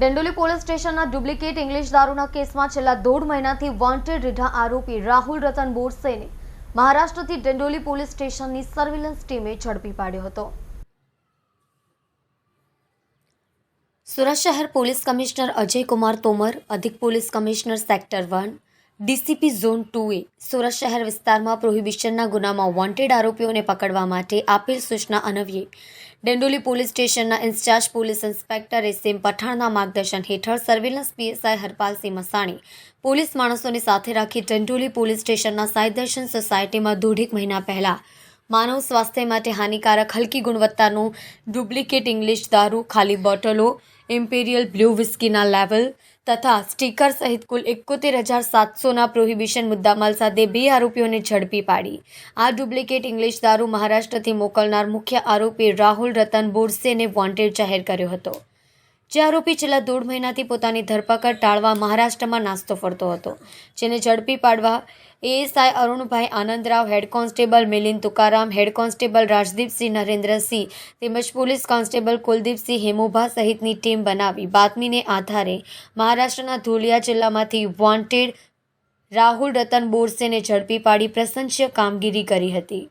ડેન્ડોલી police સ્ટેશનના duplicate English દારૂના કેસમાં છેલ્લા 1.5 મહિનાથી વોન્ટેડ રીઢા આરોપી રાહુલ રતન બોરસેને મહારાષ્ટ્રથી ડેન્ડોલી પોલીસ સ્ટેશનની સર્વેલન્સ ટીમે ઝડપી પાડ્યો હતો। સુરત શહેર પોલીસ કમિશનર અજય કુમાર તોમર, અધિક police commissioner sector 1, DCP zone 2એ સુરત શહેર વિસ્તારમાં પ્રોહિબિશનના ગુનામાં વોન્ટેડ આરોપીઓને પકડવા માટે આપેલ સૂચના અન્વયે ડેન્ડોલી પોલીસ સ્ટેશનના ઇન્ચાર્જ પોલીસ ઇન્સ્પેક્ટર એસએમ પઠાણના માર્ગદર્શન હેઠળ સર્વેલન્સ પીએસઆઈ હરપાલસિંહ મસાણી પોલીસ માણસોને સાથે રાખી ડેન્ડોલી પોલીસ સ્ટેશનના સાઈ દર્શન સોસાયટીમાં 1.5 મહિના પહેલા માનવ સ્વાસ્થ્ય માટે હાનિકારક હલકી ગુણવત્તાનું ડુપ્લિકેટ ઇંગ્લિશ દારૂ, ખાલી બોટલો, ઇમ્પેરિયલ બ્લુ વિસ્કીના લેવલ તથા સ્ટીકર સહિત કુલ 71,700ના પ્રોહિબિશન મુદ્દામાલ સાથે 2 આરોપીઓને ઝડપી પાડી આ ડુપ્લિકેટ ઇંગ્લિશ દારૂ મહારાષ્ટ્રથી મોકલનાર મુખ્ય આરોપી રાહુલ રતન બોરસેને વોન્ટેડ જાહેર કર્યો હતો। જે આરોપી છેલ્લા 1.5 મહિનાથી પોતાની ધરપકડ ટાળવા મહારાષ્ટ્રમાં નાસ્તો ફરતો હતો, જેને ઝડપી પાડવા ASI Arunbhai Anandrao, head constable Milind Tukaram, head constable Rajdeepsinh Narendrasinh તેમજ પોલીસ કોન્સ્ટેબલ કુલદીપસિંહ હેમુભા સહિતની ટીમ બનાવી બાતમીને આધારે મહારાષ્ટ્રના ધુલિયા જિલ્લામાંથી વોન્ટેડ રાહુલ રતન બોરસેને ઝડપી પાડી પ્રશંસનીય કામગીરી કરી હતી।